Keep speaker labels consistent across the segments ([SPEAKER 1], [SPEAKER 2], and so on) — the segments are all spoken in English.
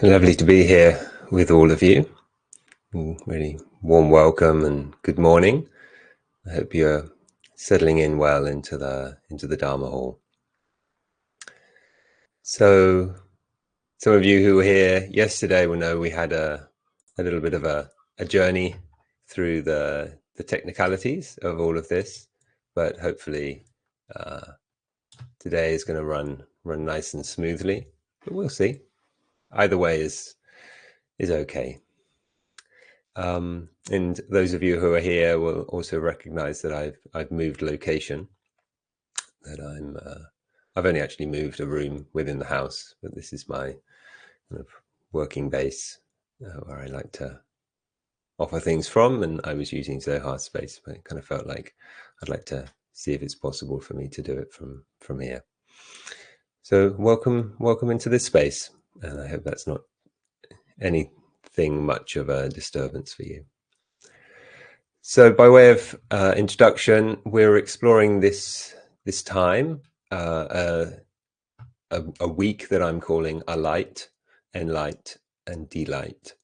[SPEAKER 1] Lovely to be here with all of you. Really warm welcome and good morning. I hope you're settling in well into the Dharma Hall. So some of you who were here yesterday will know we had a little bit of a journey through the technicalities of all of this, but hopefully today is going to run nice and smoothly. But we'll see. Either way is okay. And those of you who are here will also recognize that I've moved location. That I've only actually moved a room within the house, but this is my kind of working base where I like to offer things from. And I was using Zohar's space, but it kind of felt like I'd like to see if it's possible for me to do it from here. So welcome into this space, and I hope that's not anything much of a disturbance for you. So by way of introduction, we're exploring this time, a week that I'm calling Alight, Enlight, and Delight.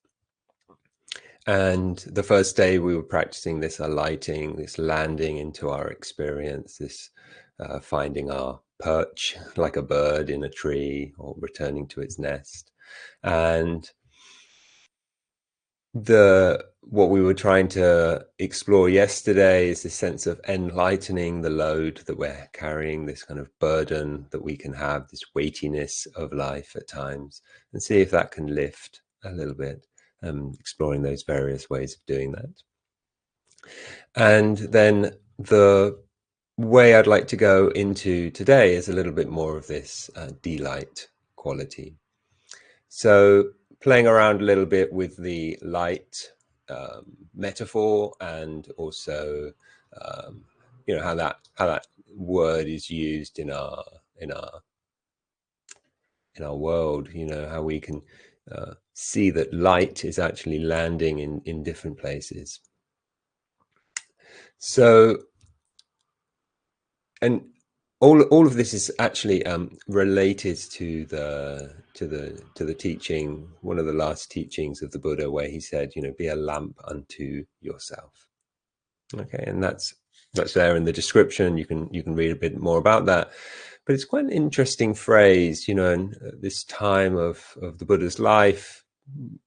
[SPEAKER 1] And the first day we were practicing this alighting, this landing into our experience, this finding our perch like a bird in a tree or returning to its nest. And what we were trying to explore yesterday is this sense of enlightening the load that we're carrying, this kind of burden that we can have, this weightiness of life at times, and see if that can lift a little bit, exploring those various ways of doing that. And then the way I'd like to go into today is a little bit more of this delight quality. So playing around a little bit with the light metaphor, and also how that word is used in our world. How we can see that light is actually landing in different places. So, and all of this is actually related to the teaching, one of the last teachings of the Buddha, where he said, be a lamp unto yourself. Okay, and that's there in the description. You can read a bit more about that, but it's quite an interesting phrase, in this time of the Buddha's life,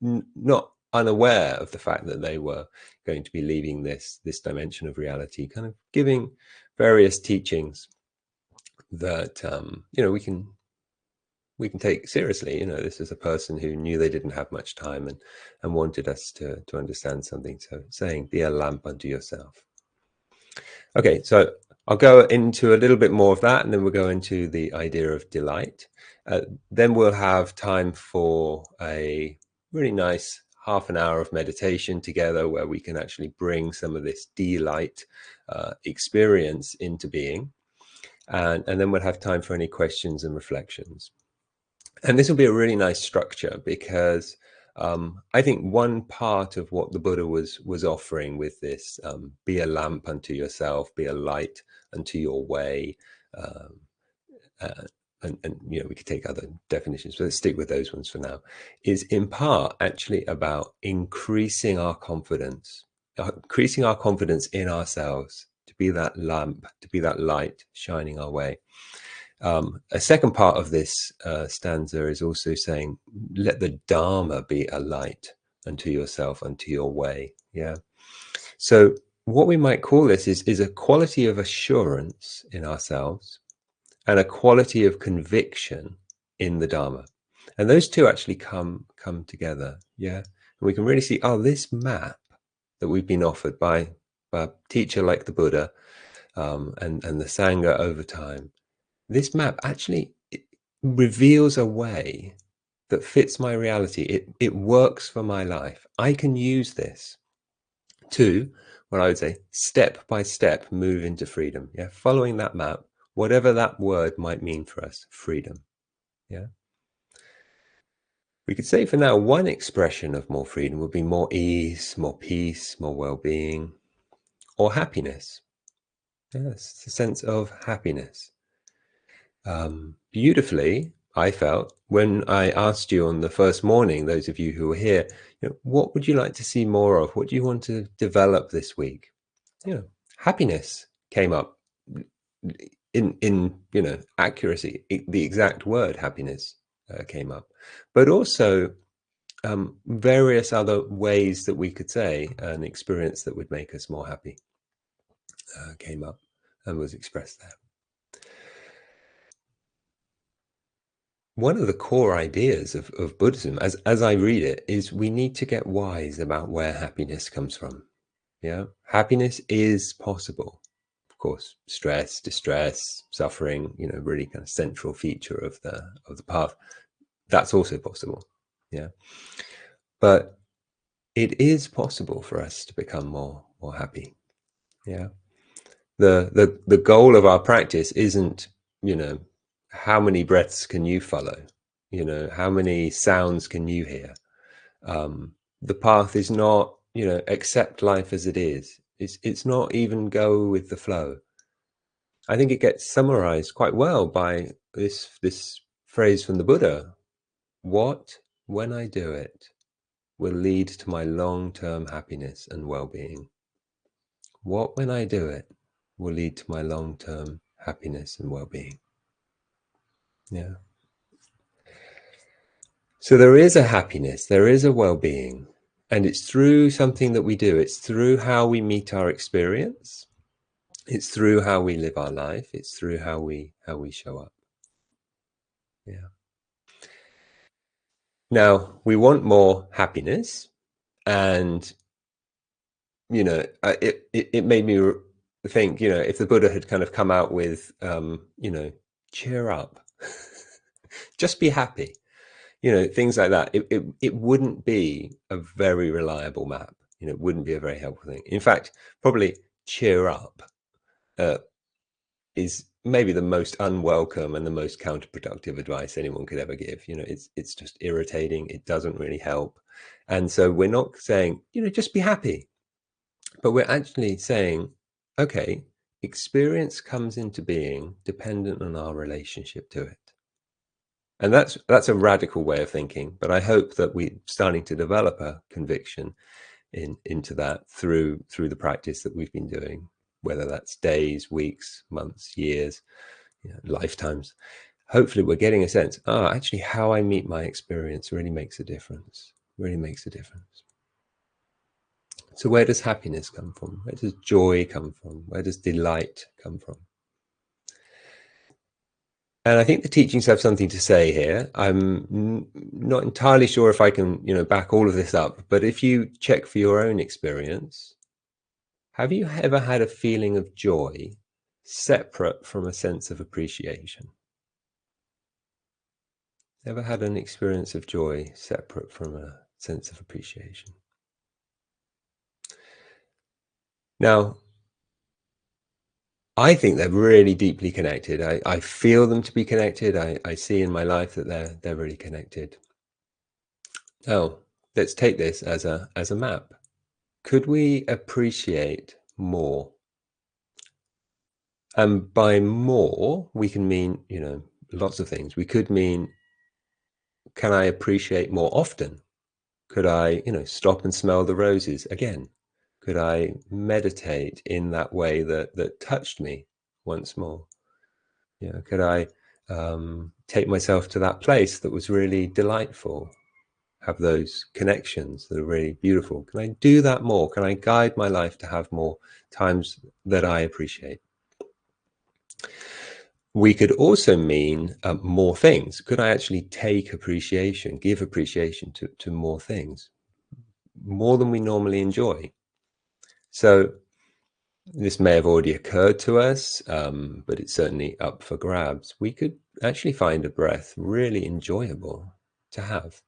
[SPEAKER 1] not unaware of the fact that they were going to be leaving this dimension of reality, kind of giving various teachings that we can take seriously. This is a person who knew they didn't have much time and wanted us to understand something. So saying, be a lamp unto yourself. Okay, so I'll go into a little bit more of that, and then we'll go into the idea of delight. Then we'll have time for a really nice half an hour of meditation together, where we can actually bring some of this delight experience into being. And then we'll have time for any questions and reflections. And this will be a really nice structure, because I think one part of what the Buddha was offering with this, be a lamp unto yourself, be a light unto your way, and we could take other definitions, but let's stick with those ones for now, is in part actually about increasing our confidence in ourselves, to be that lamp, to be that light shining our way. A second part of this stanza is also saying, let the Dharma be a light unto yourself, unto your way. Yeah. So what we might call this is a quality of assurance in ourselves and a quality of conviction in the Dharma. And those two actually come together. Yeah. And we can really see, this map that we've been offered by a teacher like the Buddha, and the Sangha over time, this map actually reveals a way that fits my reality. It works for my life. I can use this to, what I would say, step by step, move into freedom. Yeah, following that map, whatever that word might mean for us, freedom. Yeah. We could say for now, one expression of more freedom would be more ease, more peace, more well-being, or happiness. Yes, it's a sense of happiness. Beautifully, I felt when I asked you on the first morning, those of you who were here, what would you like to see more of? What do you want to develop this week? Happiness came up in accuracy. The exact word happiness came up, but also various other ways that we could say an experience that would make us more happy came up and was expressed there. One of the core ideas of Buddhism, as I read it, is we need to get wise about where happiness comes from. Yeah, happiness is possible. Of course, stress, distress, suffering, really kind of central feature of the path. That's also possible. Yeah, but it is possible for us to become more happy. Yeah, the goal of our practice isn't, how many breaths can you follow? How many sounds can you hear? The path is not, accept life as it is. It's not even go with the flow. I think it gets summarized quite well by this phrase from the Buddha: what, when I do it, will lead to my long-term happiness and well-being. What, when I do it, will lead to my long-term happiness and well-being. Yeah. So there is a happiness, there is a well-being, and it's through something that we do. It's through how we meet our experience. It's through how we live our life. It's through how we show up. Yeah. Now, we want more happiness, and it made me think, if the Buddha had kind of come out with, cheer up, just be happy, things like that, it wouldn't be a very reliable map. It wouldn't be a very helpful thing. In fact, probably cheer up is maybe the most unwelcome and the most counterproductive advice anyone could ever give. It's just irritating. It doesn't really help. And so we're not saying, just be happy, but we're actually saying, okay, experience comes into being dependent on our relationship to it. And that's a radical way of thinking, but I hope that we're starting to develop a conviction into that through the practice that we've been doing, whether that's days, weeks, months, years, lifetimes. Hopefully we're getting a sense, actually how I meet my experience really makes a difference, really makes a difference. So where does happiness come from? Where does joy come from? Where does delight come from? And I think the teachings have something to say here. I'm not entirely sure if I can, back all of this up, but if you check for your own experience, have you ever had a feeling of joy separate from a sense of appreciation? Ever had an experience of joy separate from a sense of appreciation? Now, I think they're really deeply connected. I feel them to be connected. I see in my life that they're really connected. Now, let's take this as a map. Could we appreciate more? And by more, we can mean, lots of things. We could mean, can I appreciate more often? Could I, stop and smell the roses again? Could I meditate in that way that touched me once more? Could I take myself to that place that was really delightful? Have those connections that are really beautiful? Can I do that more? Can I guide my life to have more times that I appreciate? We could also mean more things. Could I actually take appreciation, give appreciation to more things, more than we normally enjoy? So this may have already occurred to us, but it's certainly up for grabs. We could actually find a breath really enjoyable to have.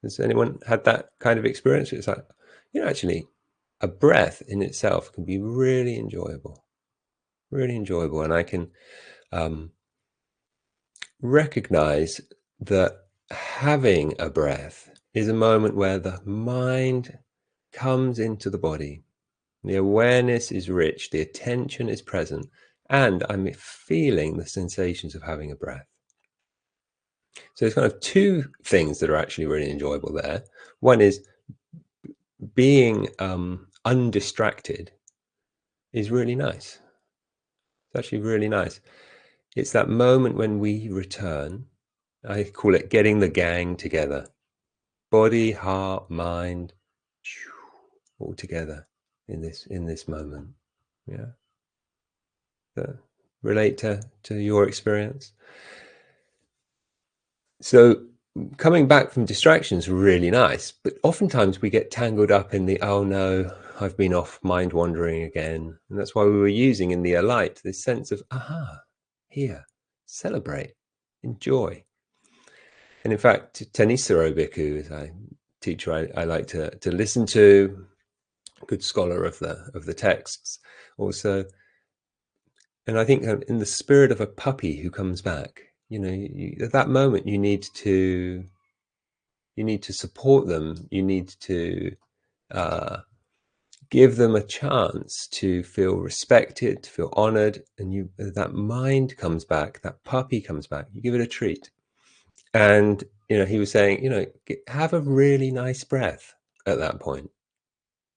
[SPEAKER 1] Has anyone had that kind of experience? It's like, actually, a breath in itself can be really enjoyable, and I can recognize that having a breath is a moment where the mind comes into the body. The awareness is rich, the attention is present, and I'm feeling the sensations of having a breath. So there's kind of two things that are actually really enjoyable there. One is being undistracted is really nice. It's actually really nice. It's that moment when we return. I call it getting the gang together. Body, heart, mind, all together in this moment. Yeah. So relate to your experience. So coming back from distractions is really nice, but oftentimes we get tangled up in the, oh no, I've been off mind wandering again. And that's why we were using in the Alight this sense of, aha, here, celebrate, enjoy. And in fact, Tanisa Robic, who is a teacher I like to listen to, a good scholar of the texts also. And I think in the spirit of a puppy who comes back, at that moment you need to support them. You need to uh, give them a chance to feel respected, to feel honored. And that mind comes back, that puppy comes back. You give it a treat. And he was saying, have a really nice breath at that point.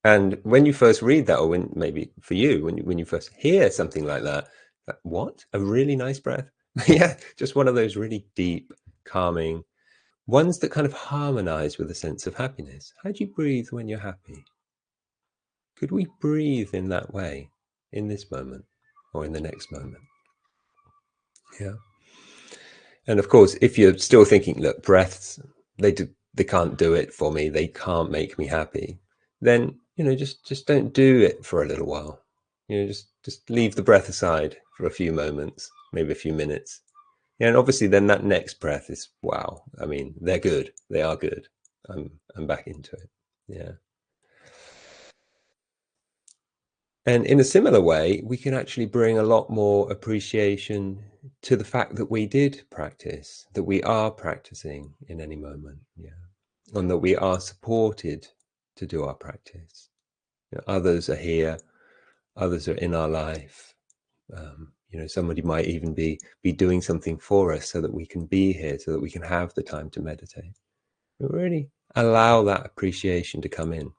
[SPEAKER 1] And when you first read that, or when maybe for you, when you first hear something like that, what? A really nice breath? Yeah, just one of those really deep, calming ones that kind of harmonize with a sense of happiness. How do you breathe when you're happy? Could we breathe in that way in this moment or in the next moment? Yeah. And of course, if you're still thinking, look, breaths, they can't do it for me, they can't make me happy, then just don't do it for a little while. Just leave the breath aside for a few moments, maybe a few minutes. Yeah, and obviously then that next breath is wow. I mean, they're good. They are good. I'm back into it. Yeah. And in a similar way, we can actually bring a lot more appreciation to the fact that we did practice, that we are practicing in any moment. Yeah. And that we are supported to do our practice. Others are here, others are in our life. Somebody might even be doing something for us so that we can be here, so that we can have the time to meditate. But really allow that appreciation to come in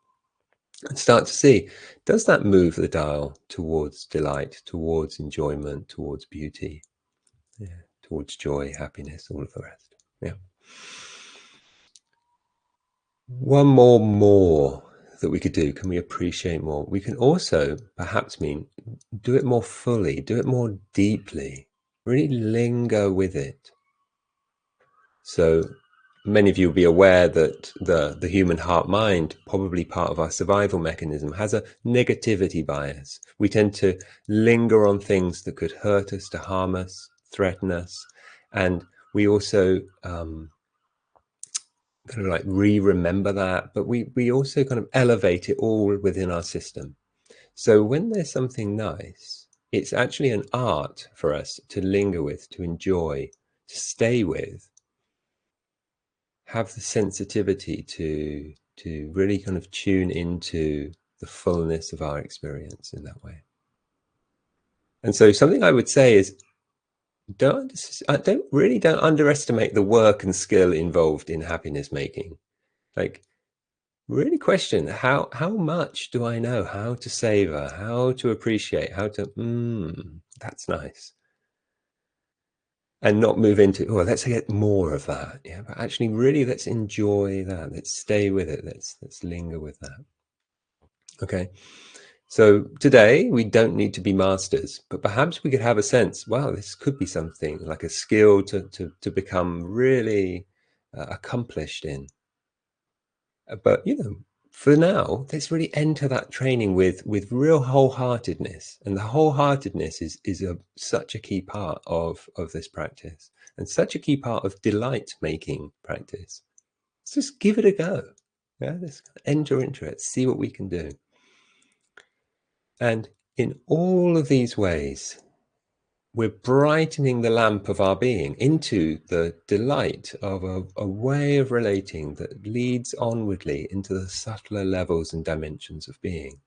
[SPEAKER 1] and start to see, does that move the dial towards delight, towards enjoyment, towards beauty, towards joy, happiness, all of the rest. Yeah. One more that we could do. Can we appreciate more? We can also perhaps mean do it more fully, do it more deeply, really linger with it. So many of you will be aware that the human heart mind, probably part of our survival mechanism, has a negativity bias. We tend to linger on things that could hurt us, to harm us, threaten us. And we also kind of like remember that, but we also kind of elevate it all within our system. So when there's something nice, it's actually an art for us to linger with, to enjoy, to stay with, have the sensitivity to really kind of tune into the fullness of our experience in that way. And so something I would say is don't underestimate the work and skill involved in happiness making. Like really question how much do I know how to savor, how to appreciate, how to that's nice. And not move into, oh, let's get more of that. Yeah, but actually really let's enjoy that. Let's stay with it. Let's linger with that. Okay. So today we don't need to be masters, but perhaps we could have a sense, wow, this could be something like a skill to become really accomplished in. But for now, let's really enter that training with real wholeheartedness, and the wholeheartedness is such a key part of this practice, and such a key part of delight making practice. Let's just give it a go. Yeah, let's enter into it, see what we can do. And in all of these ways, we're brightening the lamp of our being into the delight of a way of relating that leads onwardly into the subtler levels and dimensions of being.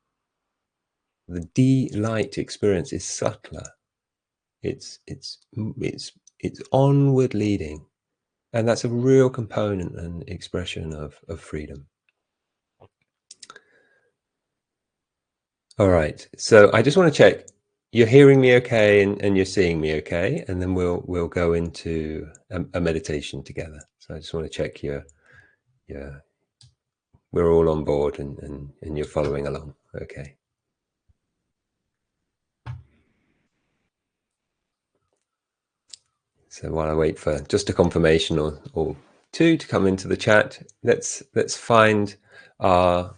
[SPEAKER 1] The delight experience is subtler. It's onward leading. And that's a real component and expression of freedom. All right. So I just want to check you're hearing me okay, and you're seeing me okay, and then we'll go into a meditation together. So I just want to check we're all on board, and you're following along. Okay. So while I wait for just a confirmation or two to come into the chat, let's find our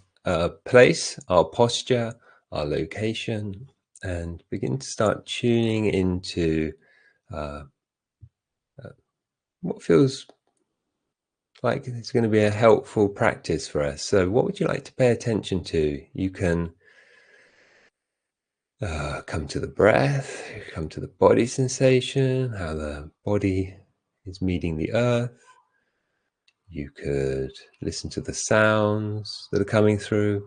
[SPEAKER 1] place, our posture, our location, and begin to start tuning into uh, what feels like it's going to be a helpful practice for us. So what would you like to pay attention to? You can come to the breath, come to the body sensation, how the body is meeting the earth. You could listen to the sounds that are coming through,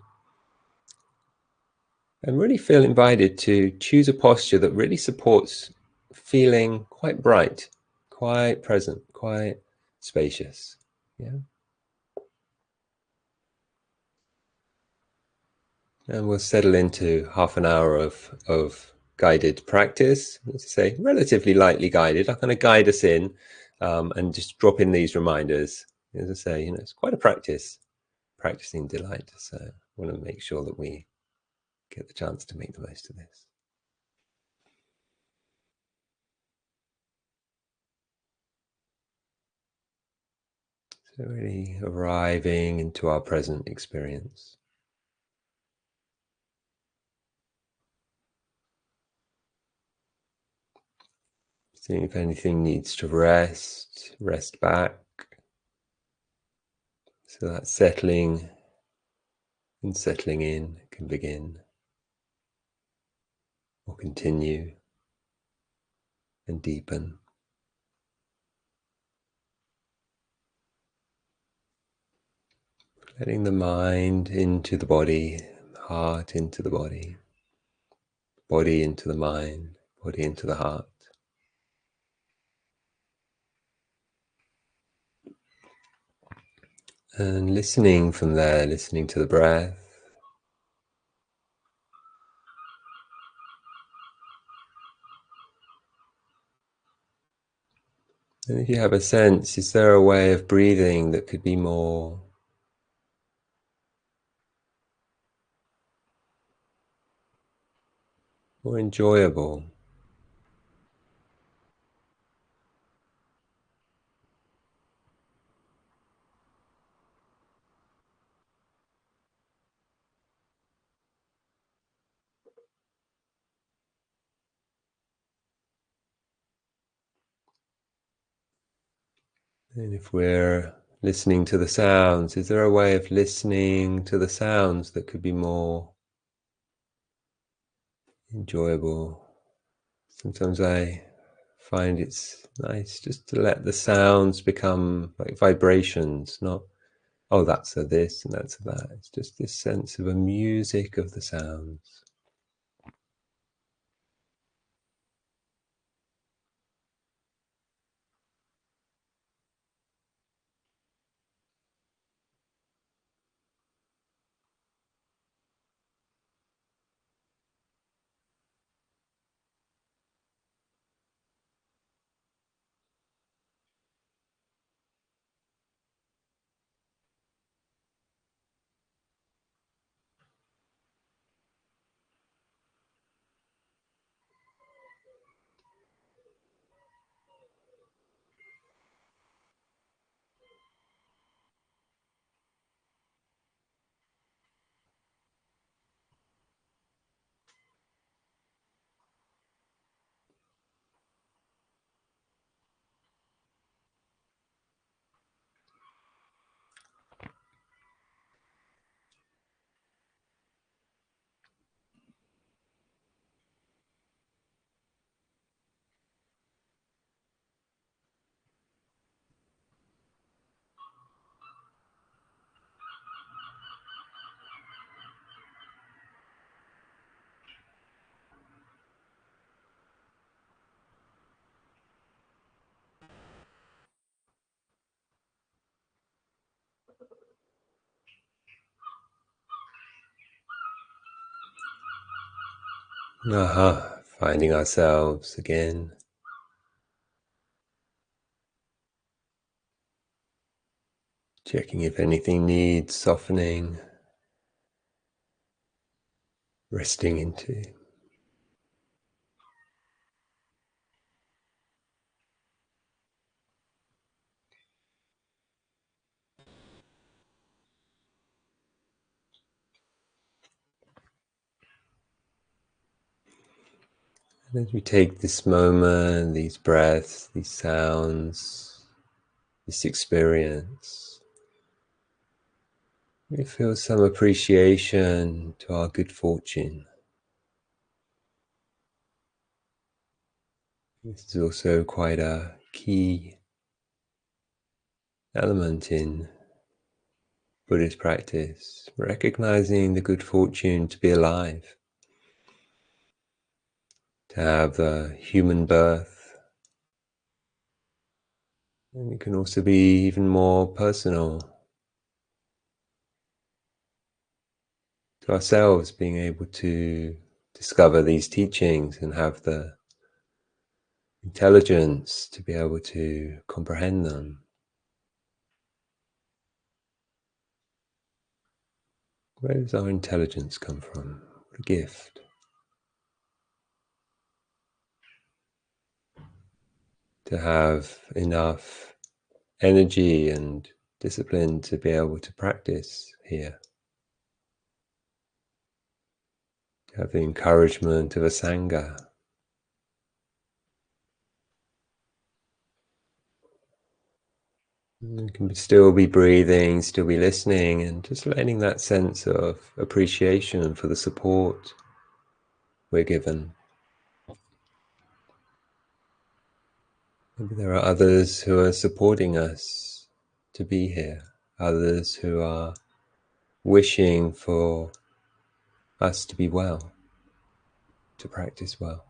[SPEAKER 1] and really feel invited to choose a posture that really supports feeling quite bright, quite present, quite spacious. Yeah. And we'll settle into half an hour of guided practice. As I say, relatively lightly guided. I'm going to guide us in, and just drop in these reminders. As I say, it's quite a practice, practicing delight. So I want to make sure that we get the chance to make the most of this. So really arriving into our present experience. Seeing if anything needs to rest back. So that settling and settling in can begin or continue and deepen. Letting the mind into the body, heart into the body, body into the mind, body into the heart. And listening from there, listening to the breath. And if you have a sense, is there a way of breathing that could be more enjoyable? And if we're listening to the sounds, is there a way of listening to the sounds that could be more enjoyable? Sometimes I find it's nice just to let the sounds become like vibrations, not, oh, that's a this and that's a that. It's just this sense of a music of the sounds. Finding ourselves again. Checking if anything needs softening, resting into. And as we take this moment, these breaths, these sounds, this experience, we feel some appreciation to our good fortune. This is also quite a key element in Buddhist practice, recognizing the good fortune to be alive, to have the human birth. And it can also be even more personal to ourselves, being able to discover these teachings and have the intelligence to be able to comprehend them. Where does our intelligence come from? What a gift. To have enough energy and discipline to be able to practice here. To have the encouragement of a Sangha. You can still be breathing, still be listening, and just letting that sense of appreciation for the support we're given. Maybe there are others who are supporting us to be here, others who are wishing for us to be well, to practice well.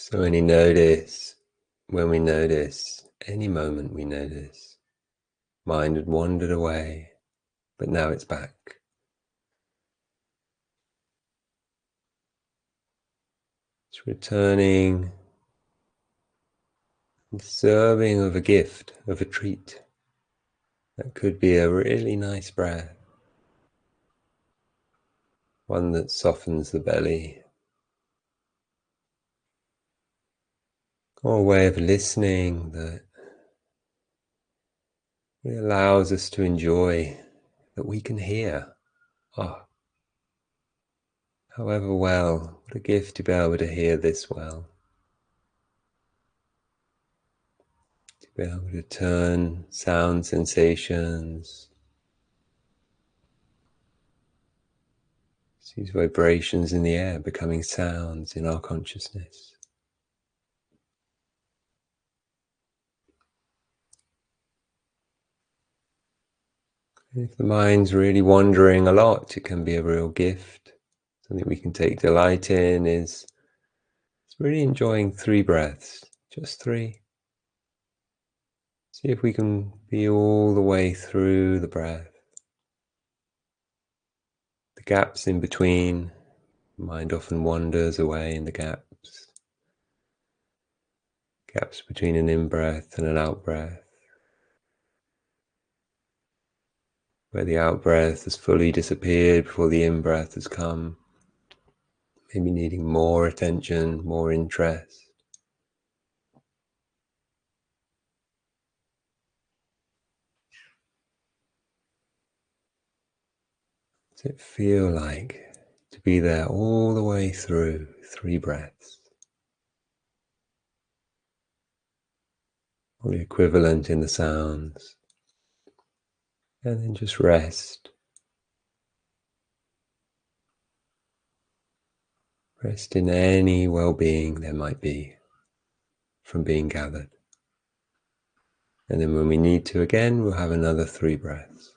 [SPEAKER 1] So any notice, when we notice, any moment we notice, mind had wandered away, but now it's back. Just returning, serving of a gift, of a treat. That could be a really nice breath, one that softens the belly, or a way of listening that really allows us to enjoy, that we can hear. Oh, however well, what a gift to be able to hear this well. To be able to turn sound sensations, these vibrations in the air becoming sounds in our consciousness. If the mind's really wandering a lot, it can be a real gift. Something we can take delight in is really enjoying 3 breaths, just 3. See if we can be all the way through the breath. The gaps in between, the mind often wanders away in the gaps. Gaps between an in-breath and an out-breath, where the out-breath has fully disappeared before the in-breath has come, maybe needing more attention, more interest. Does it feel like to be there all the way through 3 breaths? Or the equivalent in the sounds. And then just rest. Rest in any well-being there might be from being gathered. And then when we need to again, we'll have another 3 breaths.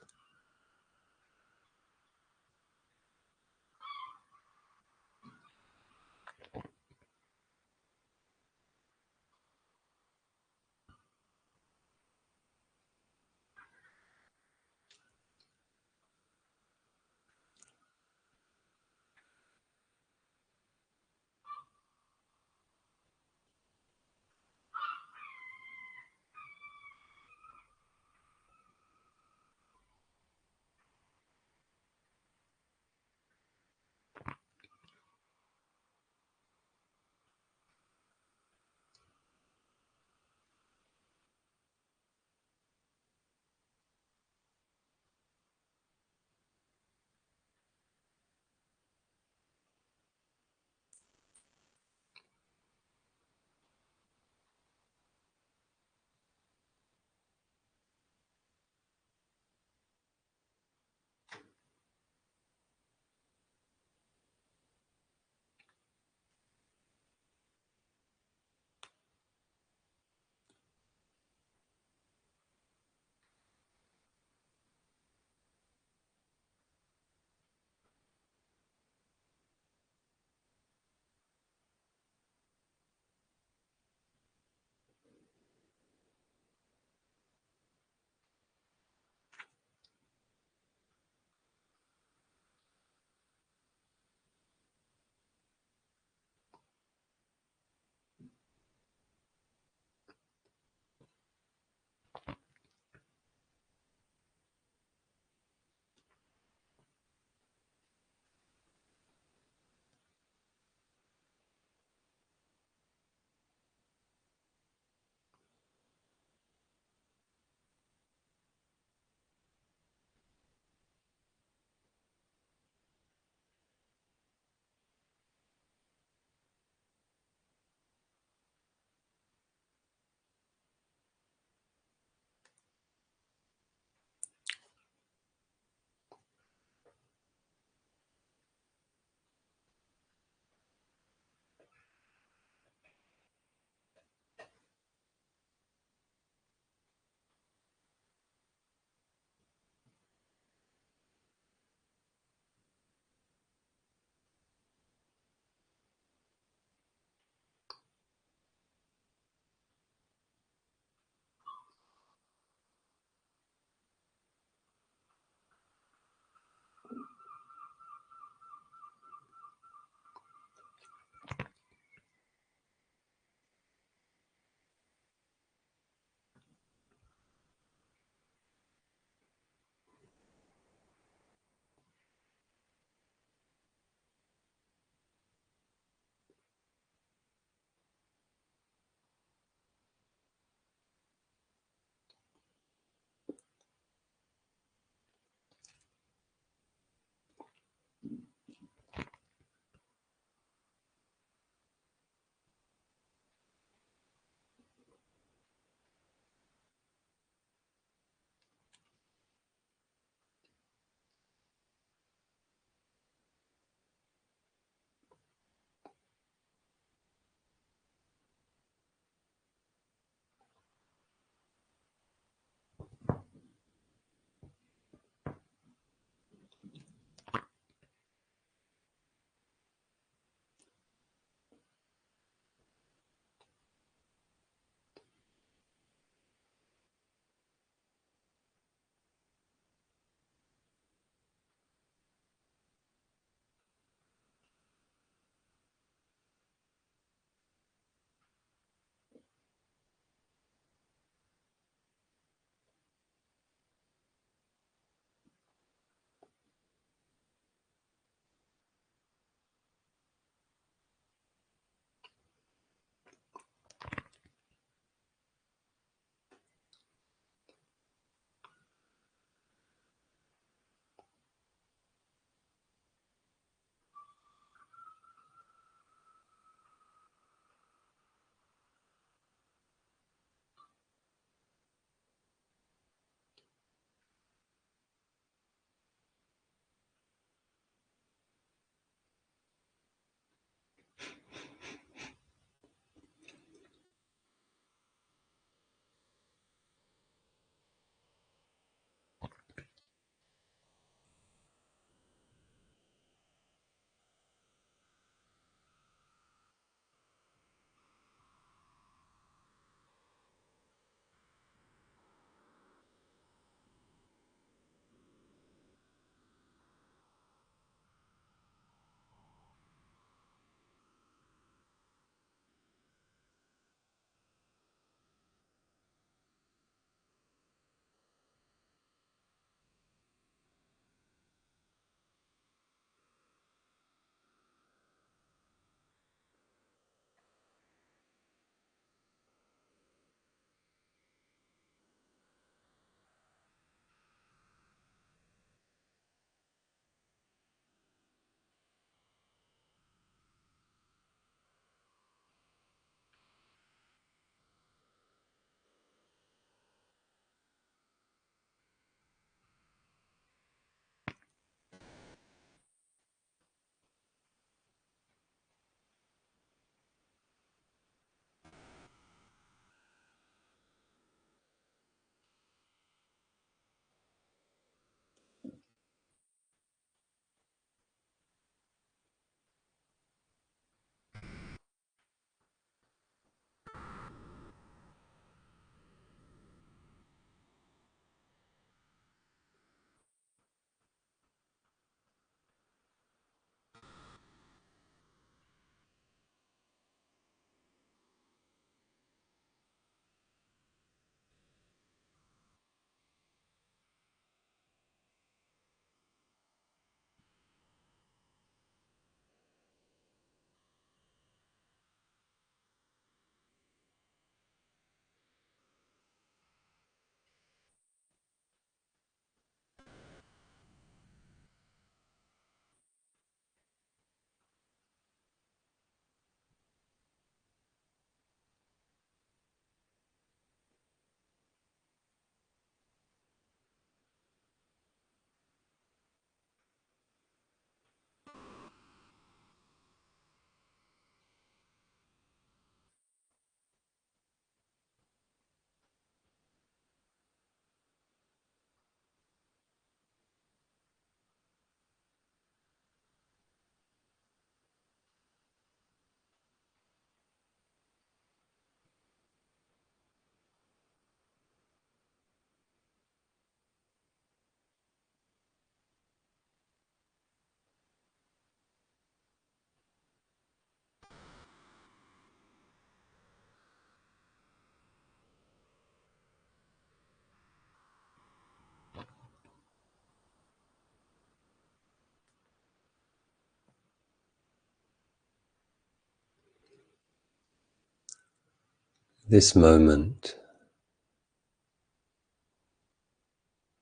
[SPEAKER 1] this moment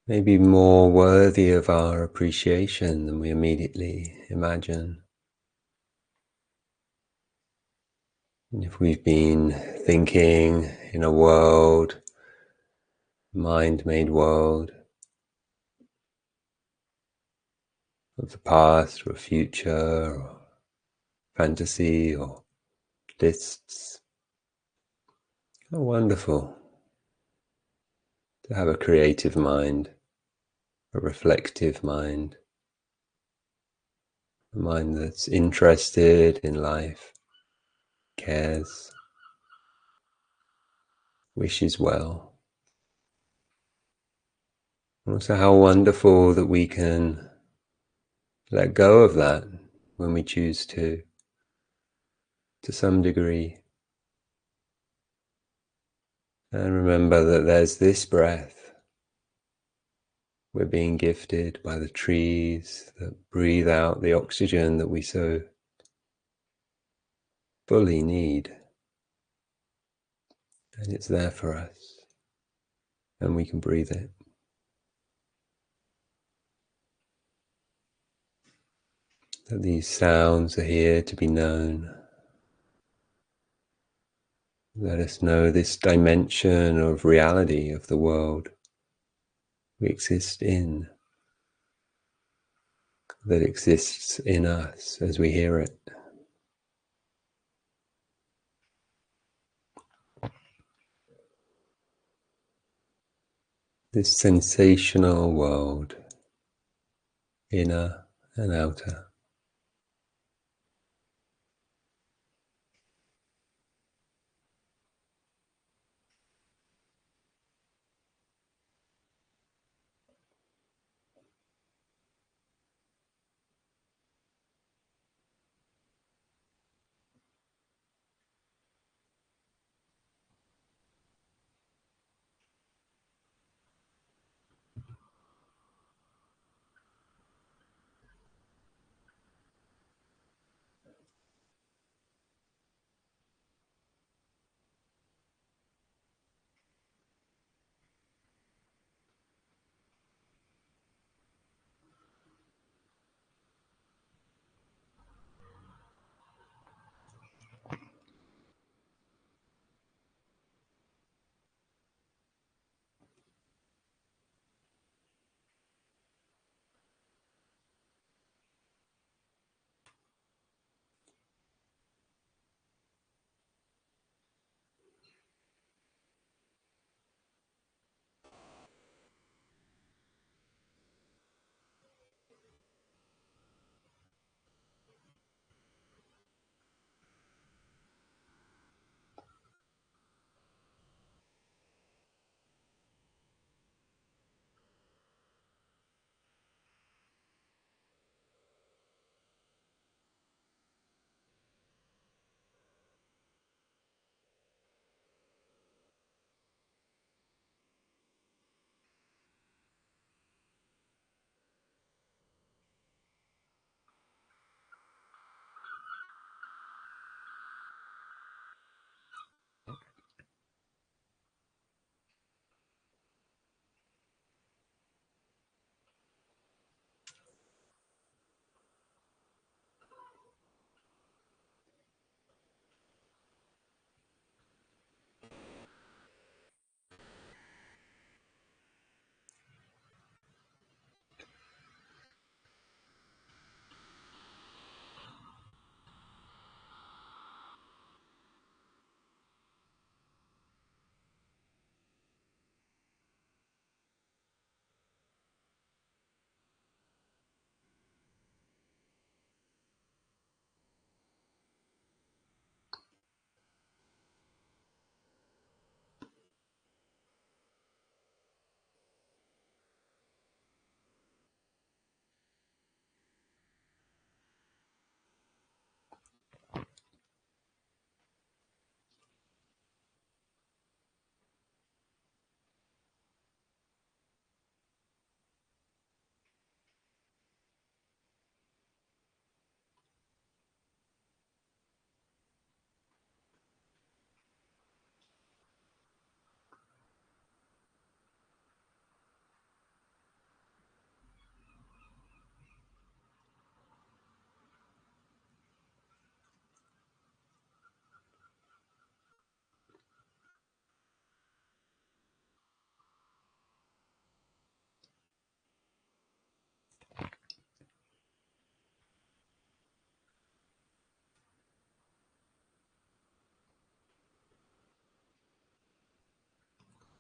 [SPEAKER 1] may be more worthy of our appreciation than we immediately imagine. And if we've been thinking in a world, mind-made world, of the past or future or fantasy or lists, how wonderful to have a creative mind, a reflective mind, a mind that's interested in life, cares, wishes well. Also, how wonderful that we can let go of that when we choose to some degree. And remember that there's this breath. We're being gifted by the trees that breathe out the oxygen that we so fully need. And it's there for us. And we can breathe it. That these sounds are here to be known. Let us know this dimension of reality of the world we exist in, that exists in us as we hear it. This sensational world, inner and outer.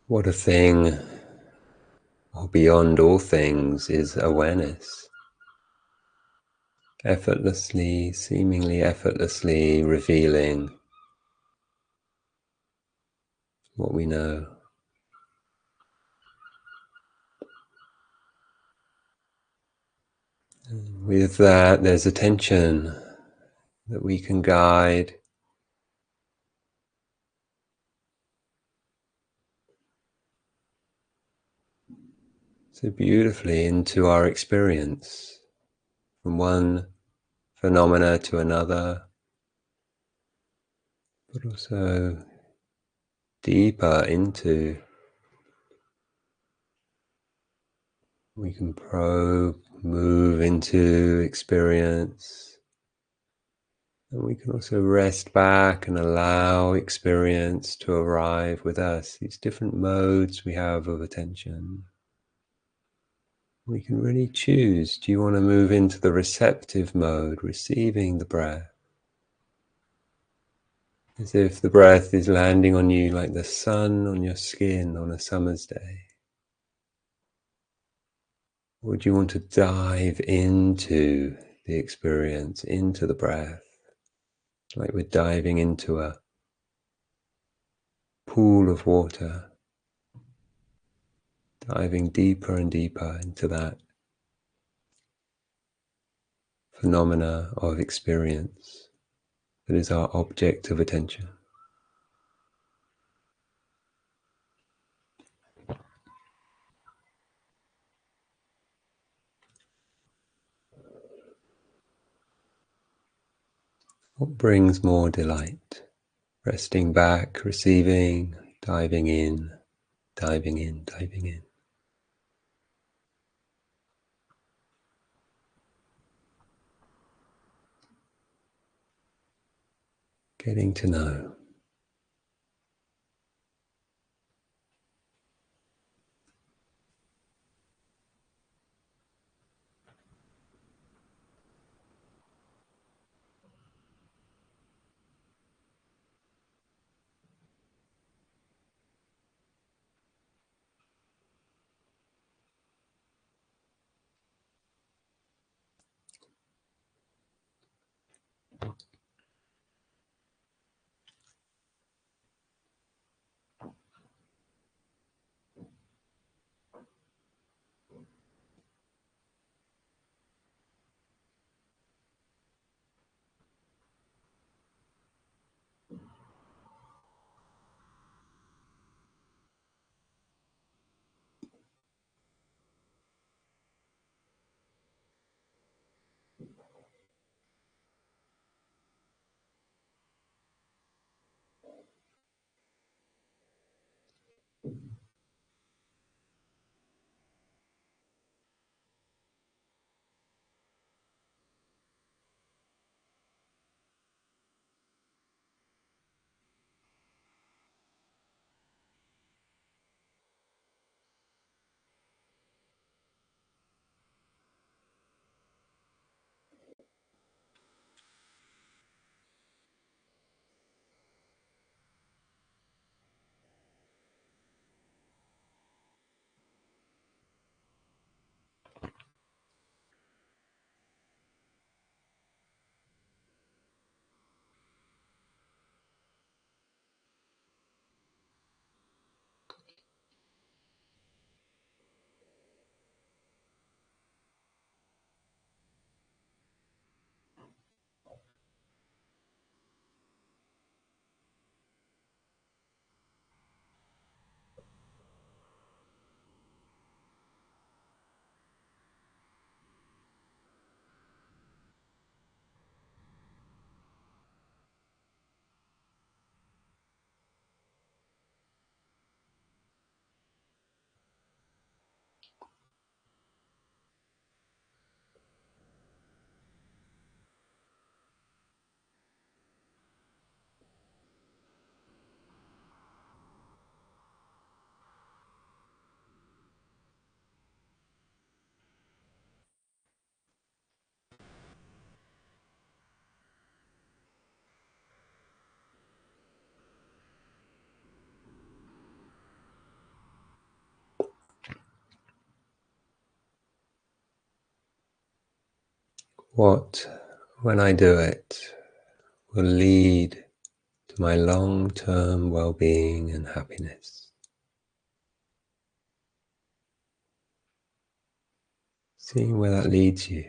[SPEAKER 1] What a thing, or beyond all things, is awareness. Effortlessly, seemingly effortlessly revealing what we know. With that, there's attention that we can guide so beautifully into our experience, from one phenomena to another, but also deeper into. We can probe, move into experience, and we can also rest back and allow experience to arrive with us. These different modes we have of attention. We can really choose. Do you want to move into the receptive mode, receiving the breath? As if the breath is landing on you like the sun on your skin on a summer's day. Or do you want to dive into the experience, into the breath, like we're diving into a pool of water, diving deeper and deeper into that phenomena of experience that is our object of attention? What brings more delight? Resting back, receiving, diving in, diving in, diving in. Getting to know. What, when I do it, will lead to my long-term well-being and happiness. Seeing where that leads you.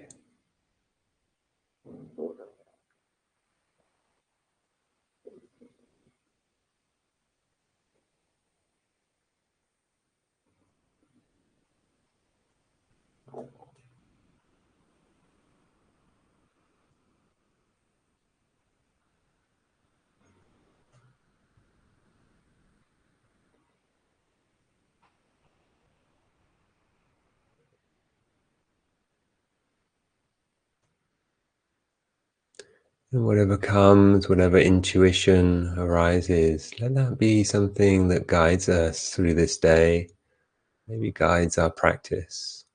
[SPEAKER 1] And whatever comes, whatever intuition arises, let that be something that guides us through this day, maybe guides our practice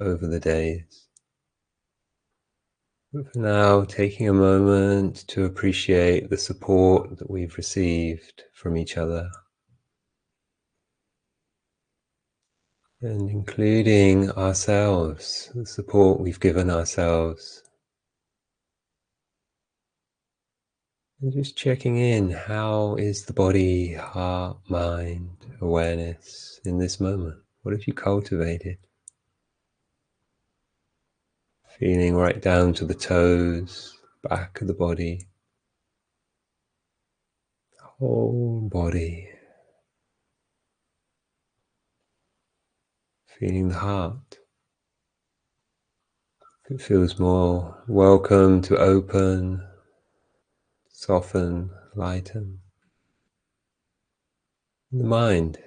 [SPEAKER 1] over the days. But for now, taking a moment to appreciate the support that we've received from each other, and including ourselves, the support we've given ourselves. And just checking in, how is the body, heart, mind, awareness in this moment? What have you cultivated? Feeling right down to the toes, back of the body, whole body. Feeling the heart. It feels more welcome to open, soften, lighten. The mind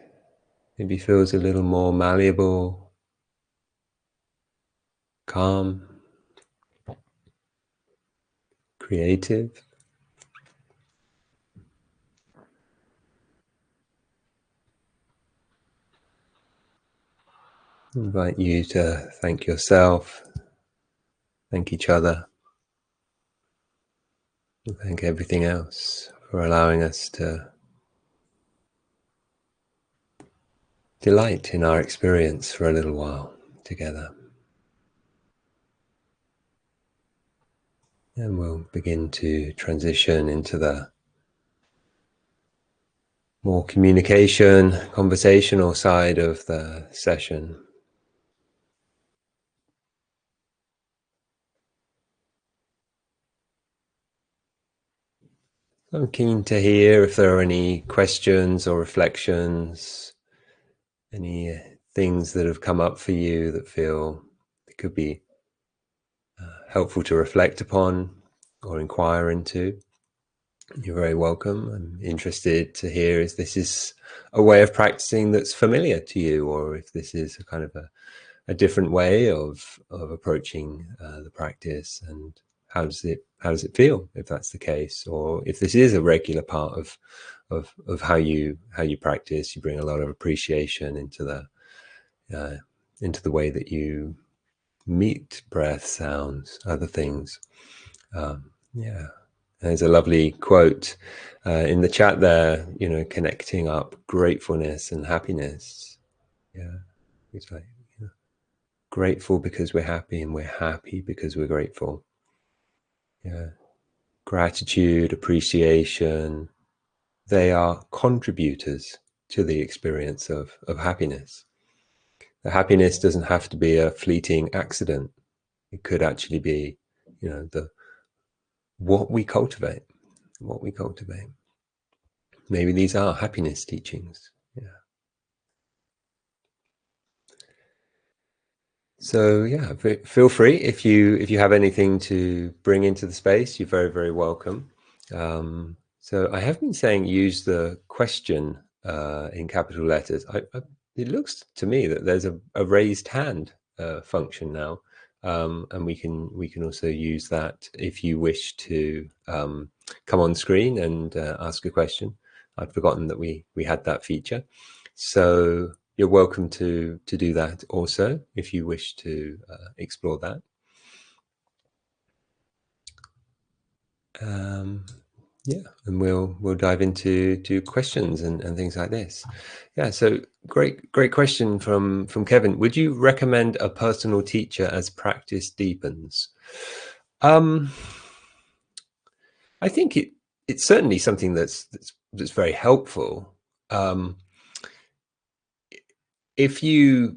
[SPEAKER 1] maybe feels a little more malleable, calm, creative. I invite you to thank yourself, thank each other, and thank everything else for allowing us to delight in our experience for a little while together. And we'll begin to transition into the more communication, conversational side of the session. I'm keen to hear if there are any questions or reflections, any things that have come up for you that feel it could be helpful to reflect upon or inquire into. You're very welcome. I'm interested to hear if this is a way of practicing that's familiar to you, or if this is a kind of a different way of approaching the practice, and how does it feel if that's the case, or if this is a regular part of how you practice. You bring a lot of appreciation into the way that you meet breath, sounds, other things. Yeah. There's a lovely quote in the chat there, connecting up gratefulness and happiness. Yeah. It's like, grateful because we're happy, and we're happy because we're grateful. Yeah. Gratitude, appreciation, they are contributors to the experience of happiness. The happiness doesn't have to be a fleeting accident. It could actually be, what we cultivate. Maybe these are happiness teachings. Yeah. So yeah, feel free if you have anything to bring into the space. You're very, very welcome. So I have been saying use the question in capital letters. It looks to me that there's a raised hand function now, and we can also use that if you wish to come on screen and ask a question. I'd forgotten that we had that feature, so you're welcome to do that also if you wish to explore that. Yeah, and we'll dive into questions and things like this. Yeah, so great question from Kevin. Would you recommend a personal teacher as practice deepens? Um, I think it's certainly something that's very helpful. Um, if you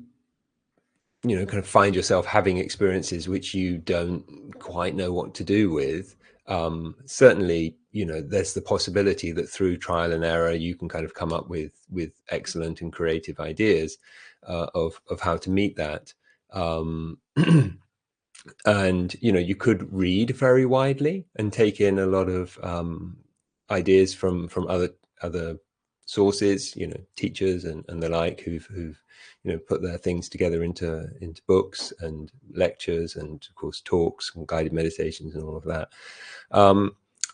[SPEAKER 1] kind of find yourself having experiences which you don't quite know what to do with, certainly there's the possibility that through trial and error you can kind of come up with excellent and creative ideas of how to meet that. Um, and you could read very widely and take in a lot of ideas from other sources, teachers and the like, who've put their things together into books and lectures and of course talks and guided meditations and all of that.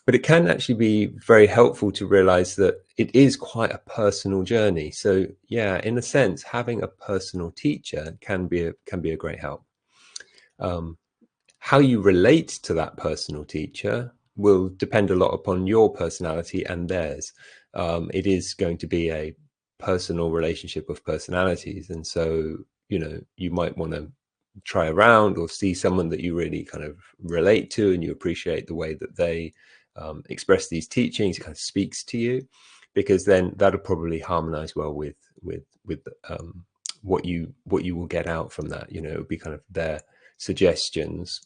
[SPEAKER 1] But it can actually be very helpful to realize that it is quite a personal journey. So yeah, in a sense, having a personal teacher can be a great help. How you relate to that personal teacher will depend a lot upon your personality and theirs. It is going to be a personal relationship of personalities. And so, you might want to try around or see someone that you really kind of relate to and you appreciate the way that they express these teachings. It kind of speaks to you, because then that'll probably harmonize well with what you will get out from that. It would be kind of their suggestions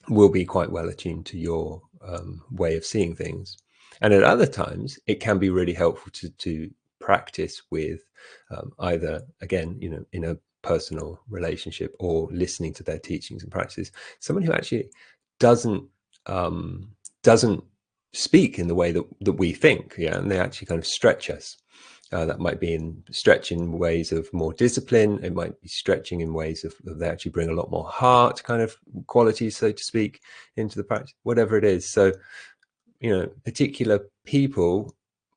[SPEAKER 1] will be quite well attuned to your way of seeing things. And at other times, it can be really helpful to practice with either, again, in a personal relationship or listening to their teachings and practices, someone who actually doesn't doesn't speak in the way that we think, yeah, and they actually kind of stretch us. That might be in stretching ways of more discipline. It might be stretching in ways of they actually bring a lot more heart kind of qualities, so to speak, into the practice, whatever it is. So, particular people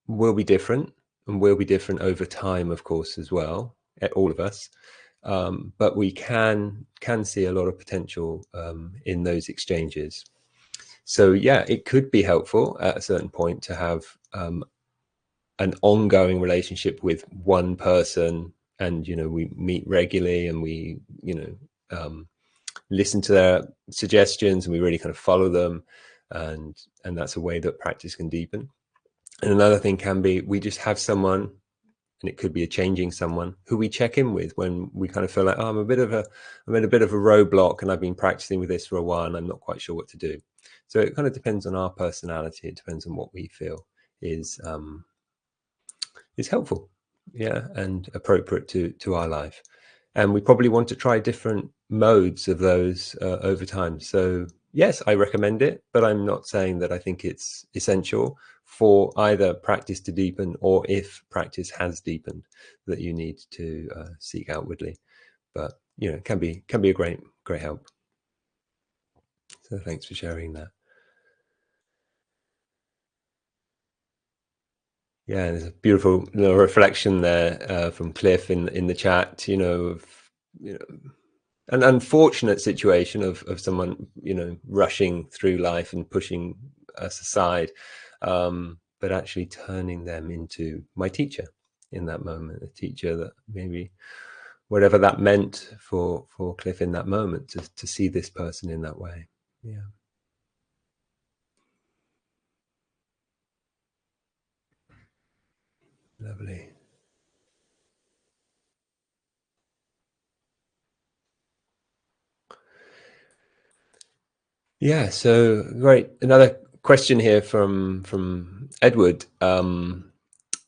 [SPEAKER 1] will be different and will be different over time, of course, as well, all of us. But we can see a lot of potential in those exchanges. So yeah, it could be helpful at a certain point to have an ongoing relationship with one person, and we meet regularly and we listen to their suggestions and we really kind of follow them, and that's a way that practice can deepen. And another thing can be we just have someone, and it could be a changing someone, who we check in with when we kind of feel like, oh, I'm in a bit of a roadblock and I've been practicing with this for a while and I'm not quite sure what to do. So it kind of depends on our personality. It depends on what we feel is helpful, yeah, and appropriate to our life. And we probably want to try different modes of those over time. So yes, I recommend it, but I'm not saying that I think it's essential for either practice to deepen, or if practice has deepened, that you need to seek outwardly. But it can be a great help. So thanks for sharing that. Yeah, there's a beautiful reflection there from Cliff in the chat. Of an unfortunate situation of someone rushing through life and pushing us aside, but actually turning them into my teacher in that moment, a teacher that maybe whatever that meant for Cliff in that moment, to see this person in that way. Yeah, lovely. Yeah, so great. Another question here from Edward.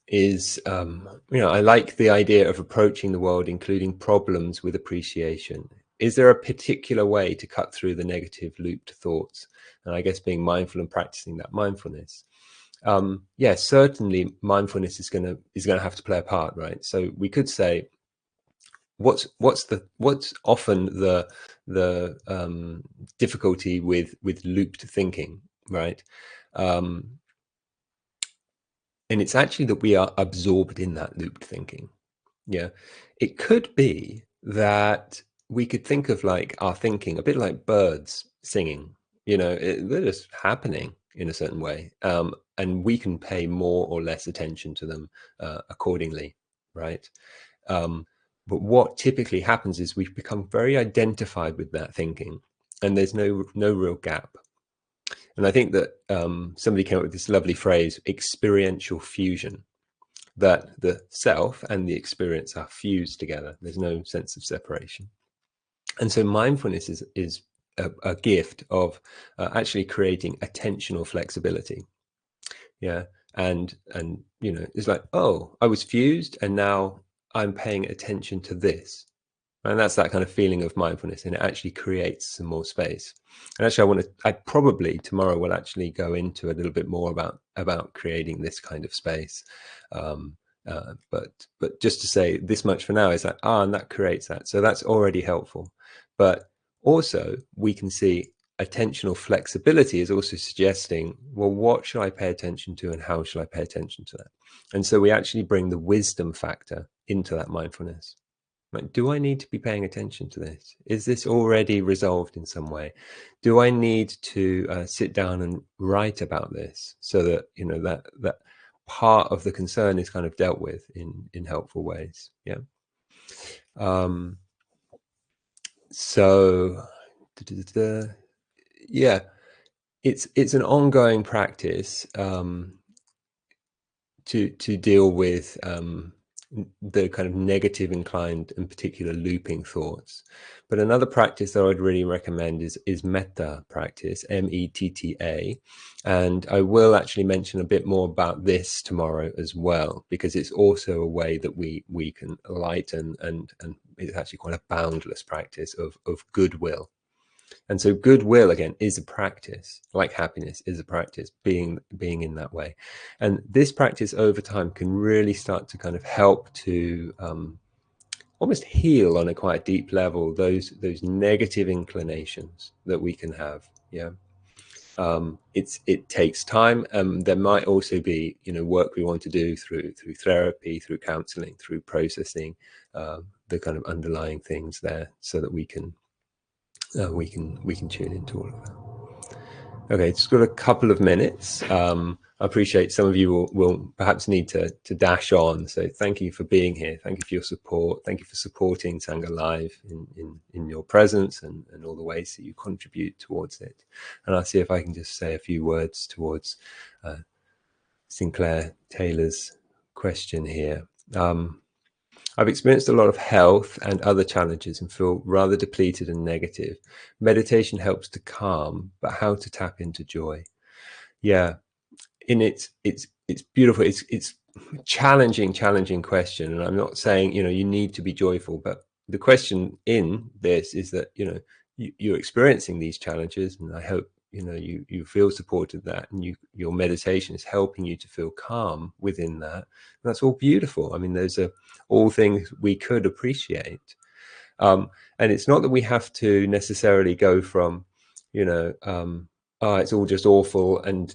[SPEAKER 1] Is I like the idea of approaching the world, including problems, with appreciation. Is there a particular way to cut through the negative looped thoughts? And I guess being mindful and practicing that mindfulness. Yeah, certainly mindfulness is gonna have to play a part, right? So we could say, what's often the difficulty with looped thinking, right? Um, and it's actually that we are absorbed in that looped thinking. Yeah, it could be that we could think of like our thinking a bit like birds singing. They're just happening in a certain way, and we can pay more or less attention to them accordingly, right? But what typically happens is we become very identified with that thinking, and there's no real gap. And I think that somebody came up with this lovely phrase, experiential fusion, that the self and the experience are fused together. There's no sense of separation. And so mindfulness is a gift of actually creating attentional flexibility. Yeah. And you know, it's like, oh, I was fused and now I'm paying attention to this. And that's that kind of feeling of mindfulness, and it actually creates some more space. And actually, I probably tomorrow will actually go into a little bit more about creating this kind of space. But just to say this much for now is that, and that creates that. So that's already helpful. But also we can see attentional flexibility is also suggesting, well, what should I pay attention to and how should I pay attention to that? And so we actually bring the wisdom factor into that mindfulness. Like, do I need to be paying attention to this? Is this already resolved in some way? Do I need to sit down and write about this so that, you know, that part of the concern is kind of dealt with in helpful ways? Yeah. So, yeah, it's an ongoing practice to deal with the kind of negative inclined and particular looping thoughts. But another practice that I'd really recommend is metta practice, METTA. And I will actually mention a bit more about this tomorrow as well, because it's also a way that we can lighten, and it's actually quite a boundless practice of goodwill. And so goodwill, again, is a practice, like happiness is a practice, being in that way. And this practice over time can really start to kind of help to almost heal on a quite deep level those negative inclinations that we can have. Yeah. It takes time. There might also be, you know, work we want to do through therapy, through counseling, through processing the kind of underlying things there, so that we can tune into all of that. Okay, just got a couple of minutes. I appreciate some of you will perhaps need to dash on. So thank you for being here. Thank you for your support. Thank you for supporting Sangha Live in your presence and all the ways that you contribute towards it. And I'll see if I can just say a few words towards Sinclair Taylor's question here. I've experienced a lot of health and other challenges and feel rather depleted and negative. Meditation helps to calm, but how to tap into joy? Yeah, it's beautiful. It's challenging question, and I'm not saying, you know, you need to be joyful, but the question in this is that, you know, you're experiencing these challenges, and I hope, you know, you feel supported that, and your meditation is helping you to feel calm within that. And that's all beautiful. I mean, those are all things we could appreciate. And it's not that we have to necessarily go from, you know, oh, it's all just awful, and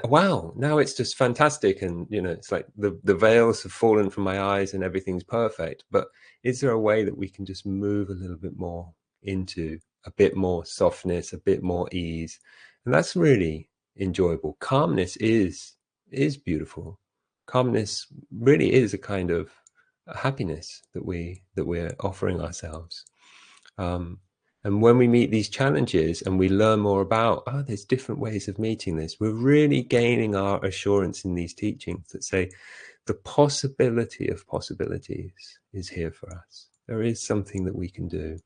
[SPEAKER 1] wow, now it's just fantastic, and, you know, it's like the veils have fallen from my eyes and everything's perfect. But is there a way that we can just move a little bit more into a bit more softness, a bit more ease? And that's really enjoyable. Calmness is beautiful. Calmness really is a kind of happiness that we're offering ourselves. And when we meet these challenges and we learn more about, oh, there's different ways of meeting this, we're really gaining our assurance in these teachings that say the possibility of possibilities is here for us. There is something that we can do.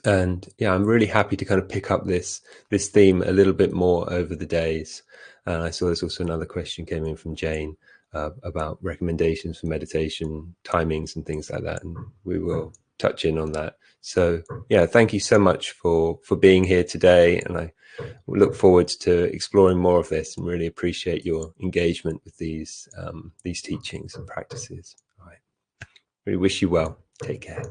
[SPEAKER 1] And yeah, I'm really happy to kind of pick up this theme a little bit more over the days. And I saw there's also another question came in from Jane about recommendations for meditation timings and things like that, and we will touch in on that. So yeah, thank you so much for being here today, and I look forward to exploring more of this, and really appreciate your engagement with these teachings and practices. All right, really wish you well. Take care.